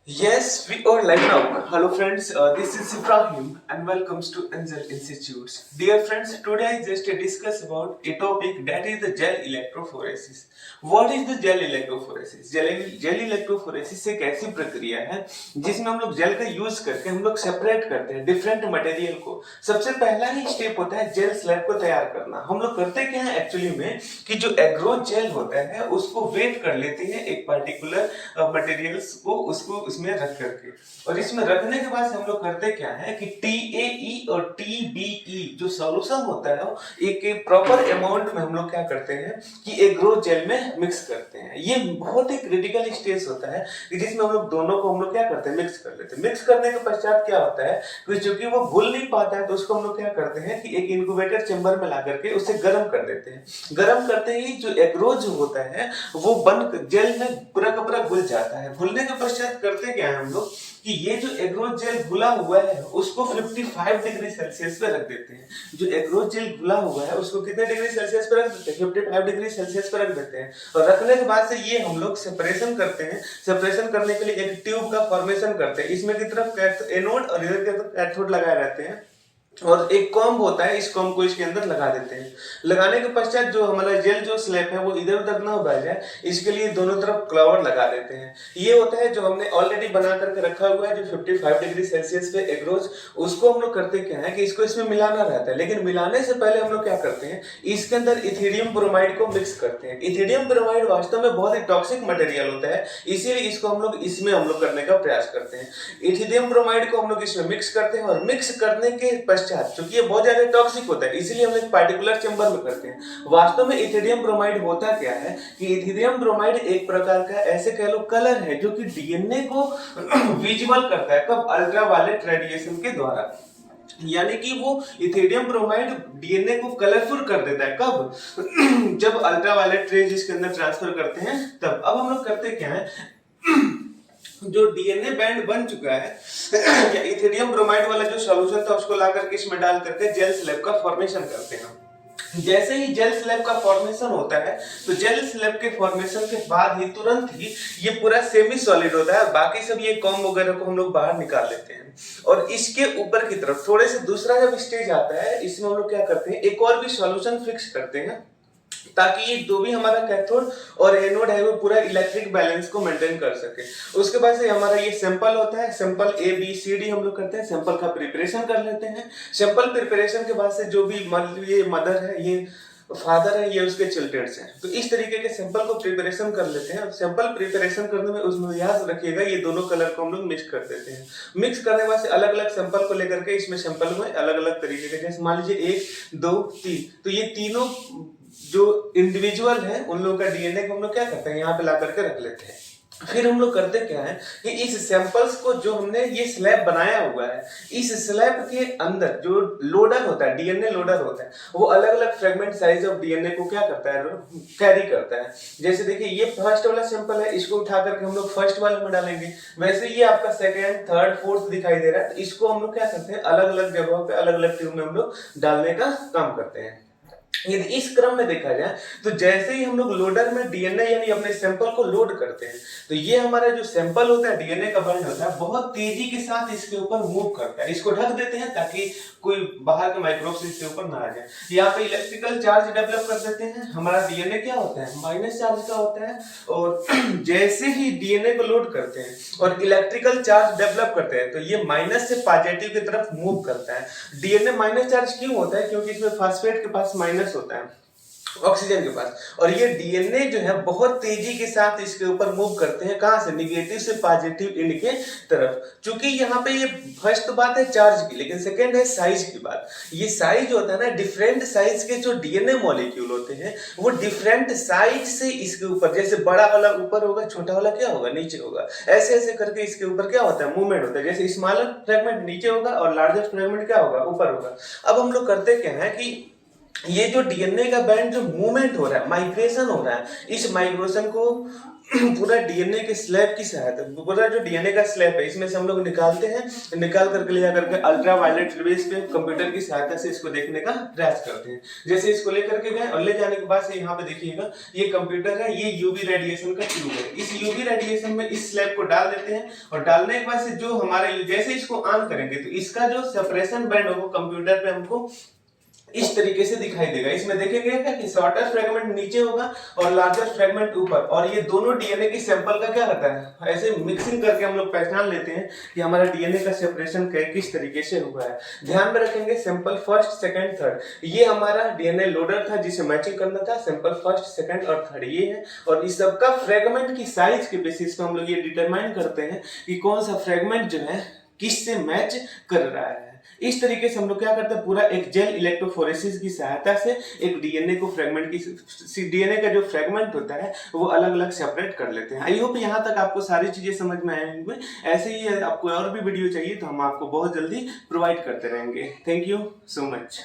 Yes, we are live now. Hello, friends. This is Ibrahim, and welcomes to Angel Institutes. Dear friends, today I just discuss about a topic that is the gel electrophoresis. What is the gel electrophoresis? Gel electrophoresis एक ऐसी प्रक्रिया है जिसमें हम लोग jail का use करके हम लोग सेपरेट करते हैं डिफरेंट मटेरियल को। सबसे पहला ही स्टेप होता है जेल स्लैब को तैयार करना। हम लोग करते क्या है एक्चुअली में कि जो एग्रो जेल होता है उसको वेट कर लेते हैं एक पर्टिकुलर मटेरियल्स को उसको इसमें रख करके, और इसमें रखने के बाद हम लोग करते क्या है कि TAE और TBE जो सॉल्यूशन होता है एक प्रॉपर अमाउंट में हम लोग क्या करते हैं कि एग्रो जेल में मिक्स करते हैं। ये बहुत ही क्रिटिकल स्टेज होता है कि जिसमें हम लोग दोनों को हम लोग क्या करते हैं मिक्स कर लेते हैं। मिक्स करने के पश्चात क्या होता है कि चूंकि वो घुल नहीं पाता है तो उसको हम लोग क्या करते हैं कि एक इनक्यूबेटर चेंबर में ला करके उसे गर्म कर देते हैं। गर्म करते ही जो एग्रो जो होता है वो बन जेल में पूरा का पूरा घुल जाता है। घुलने के पश्चात करते क्या है हम लोग कि ये जो एग्रो जेल घुला हुआ है उसको 55 डिग्री सेल्सियस पे रख देते हैं। जो एग्रो जेल घुला हुआ है उसको कितने डिग्री सेल्सियस पे रख देते हैं? 55 डिग्री सेल्सियस पे रख देते हैं। और रखने के बाद से ये हम लोग सेपरेशन करते हैं। सेपरेशन करने के लिए एक ट्यूब का फॉर्मेशन करते हैं। इसमें की तरफ एनोड और इधर की तरफ कैथोड लगाए रहते हैं और एक कॉम्ब होता है, इस कॉम्ब को इसके अंदर लगा देते हैं। लगाने के पश्चात जो हमारा जेल जो स्लैब है वो इधर उधर ना बह जाए इसके लिए दोनों तरफ क्लावर लगा देते हैं। ये होता है जो हमने ऑलरेडी बना करके रखा हुआ है जो 55 डिग्री सेल्सियस पे एग्रोज, उसको हम लोग करते क्या है कि इसको इसमें मिलाना रहता है। लेकिन मिलाने से पहले हम लोग क्या करते हैं इसके अंदर इथेरियम ब्रोमाइड को मिक्स करते हैं। इथेरियम ब्रोमाइड वास्तव में बहुत ही टॉक्सिक मटेरियल होता है, इसीलिए इसको हम लोग इसमें हम लोग करने का प्रयास करते हैं। इथेरियम ब्रोमाइड को हम लोग इसमें मिक्स करते हैं और मिक्स करने के क्योंकि ये बहुत ज्यादा टॉक्सिक होता है इसीलिए हम एक पार्टिकुलर चेंबर में करते हैं। वास्तव में इथेरियम ब्रोमाइड होता क्या है कि इथेरियम ब्रोमाइड एक प्रकार का ऐसे कह लो कलर है जो कि डीएनए को विजुअल करता है। कब? अल्ट्रावायलेट रेडिएशन के द्वारा। यानी कि वो इथेरियम ब्रोमाइड डीएनए को कलरफुल कर देता है। कब? जब अल्ट्रावायलेट रेज इसके अंदर ट्रांसफर करते हैं तब। अब हम लोग करते क्या है जो डीएनए बैंड बन चुका है या इथेरियम ब्रोमाइड वाला जो सॉल्यूशन था उसको ला करके इसमें डाल करके जेल स्लैब का फॉर्मेशन करते हैं। जैसे ही जेल स्लैब का फॉर्मेशन होता है तो जेल स्लैब के फॉर्मेशन के बाद ही तुरंत ही ये पूरा सेमी सॉलिड होता है। बाकी सब ये कॉम्ब वगैरह को हम लोग बाहर निकाल लेते हैं और इसके ऊपर की तरफ थोड़े से दूसरा जब स्टेज आता है इसमें हम लोग क्या करते हैं एक और भी सॉल्यूशन फिक्स करते हैं ताकि ये जो भी हमारा कैथोड और एनोड है वो पूरा इलेक्ट्रिक बैलेंस को मेंटेन कर सके। उसके बाद से हमारा ये सैंपल होता है। सैंपल ABCD हम लोग करते हैं। सैंपल का प्रिपरेशन कर लेते हैं। सैंपल प्रिपरेशन के बाद से जो भी ये मदर है, ये फादर है, ये उसके चिल्ड्रंस हैं, तो इस तरीके के सैंपल को प्रिपरेशन कर लेते हैं। सैंपल प्रिपरेशन करने में उसमें याद रखिएगा ये दोनों कलर को हम लोग मिक्स कर देते हैं। मिक्स करने के बाद से अलग अलग सैंपल को लेकर के इसमें सैंपल में अलग अलग तरीके के, जैसे मान लीजिए 1 2 3, तो ये तीनों जो इंडिविजुअल है उन लोगों का डीएनए को हम लोग क्या करते हैं यहाँ पे ला करके रख लेते हैं। फिर हम लोग करते क्या है कि इस सैंपल्स को जो हमने ये स्लैब बनाया हुआ है इस स्लैब के अंदर जो लोडर होता है, डीएनए लोडर होता है, वो अलग अलग फ्रेगमेंट साइज ऑफ डीएनए को क्या करता है कैरी करता है। जैसे देखिए ये फर्स्ट वाला सैंपल है, इसको उठा करके हम लोग फर्स्ट वाले में डालेंगे। वैसे ये आपका सेकेंड थर्ड फोर्थ दिखाई दे रहा है, तो इसको हम लोग क्या करते हैं अलग अलग जगहों पे अलग अलग ट्यूब में हम लोग डालने का काम करते हैं। यदि इस क्रम में देखा जाए तो जैसे ही हम लोग लोडर में डीएनए यानी अपने सैंपल को लोड करते हैं तो ये हमारा जो सैंपल होता है डीएनए का बैंड होता है बहुत तेजी के साथ इसके ऊपर मूव करता है। इसको ढक देते हैं ताकि कोई बाहर के माइक्रोब्स इसके ऊपर ना आ जाए। यहाँ पे इलेक्ट्रिकल चार्ज डेवलप कर देते हैं। हमारा डीएनए क्या होता है माइनस चार्ज का होता है और जैसे ही डीएनए को लोड करते हैं और इलेक्ट्रिकल चार्ज डेवलप करते हैं तो ये माइनस से पॉजिटिव की तरफ मूव करता है। डीएनए माइनस चार्ज क्यों होता है? क्योंकि इसमें फास्फेट के पास माइनस होता है ऑक्सीजन के पास, और ये डीएनए जो है बहुत तेजी के साथ इसके ऊपर मूव करते हैं। कहां से? निगेटिव से पॉजिटिव एंड के तरफ। क्योंकि यहाँ पे ये फर्स्ट बात है चार्ज की, लेकिन सेकंड है साइज की बात। ये साइज होता है ना, डिफरेंट साइज के जो डीएनए मॉलिक्यूल होते हैं वो डिफरेंट साइज से इसके ऊपर, जैसे बड़ा वाला ऊपर होगा, छोटा वाला क्या होगा नीचे होगा, ऐसे ऐसे करके इसके ऊपर क्या होता है मूवमेंट होता है। जैसे स्मॉलर फ्रेगमेंट नीचे होगा और लार्जेस्ट फ्रेगमेंट क्या होगा ऊपर होगा। अब हम लोग करते क्या है कि ये जो डीएनए का बैंड जो मूवमेंट हो रहा है, माइग्रेशन हो रहा है, इस माइग्रेशन को पूरा डीएनए के स्लैब की सहायता, पूरा जो डीएनए का स्लैब है इसमें से हम लोग निकालते हैं, निकाल करके ले जाकर के अल्ट्रा वायलेट रेज पे कंप्यूटर की सहायता से इसको देखने का प्रयास करते हैं। जैसे इसको लेकर के गए और ले जाने के बाद से यहाँ पे देखिएगा ये कंप्यूटर है, ये यूवी रेडिएशन का ट्यूब है। इस यूवी रेडिएशन में इस स्लैब को डाल देते हैं और डालने के बाद से जो हमारे जैसे इसको ऑन करेंगे तो इसका जो सेपरेशन बैंड होगा कंप्यूटर पे हमको इस तरीके से दिखाई देगा। इसमें देखेंगे क्या कि शॉर्टर फ्रेगमेंट नीचे होगा और लार्जर फ्रेगमेंट ऊपर, और ये दोनों डीएनए की सैंपल का क्या रहता है, ऐसे मिक्सिंग करके हम लोग पहचान लेते हैं कि हमारा डीएनए का सेपरेशन किस तरीके से हुआ है। ध्यान में रखेंगे सैंपल फर्स्ट, सेकंड, थर्ड, ये हमारा डीएनए लोडर था जिसे मैचिंग करना था। सैंपल फर्स्ट, सेकंड और थर्ड ये है, और इस सबका फ्रेगमेंट की साइज के बेसिस पे हम लोग ये डिटरमाइन करते हैं कि कौन सा फ्रेगमेंट जो है किससे मैच कर रहा है। इस तरीके से हम लोग क्या करते हैं, पूरा एक जेल इलेक्ट्रोफोरेसिस की सहायता से एक डीएनए को फ्रेगमेंट की डीएनए का जो फ्रेगमेंट होता है वो अलग अलग सेपरेट कर लेते हैं। आई होप यहाँ तक आपको सारी चीजें समझ में आई होंगी। ऐसे ही आपको और भी वीडियो चाहिए तो हम आपको बहुत जल्दी प्रोवाइड करते रहेंगे। Thank you so much.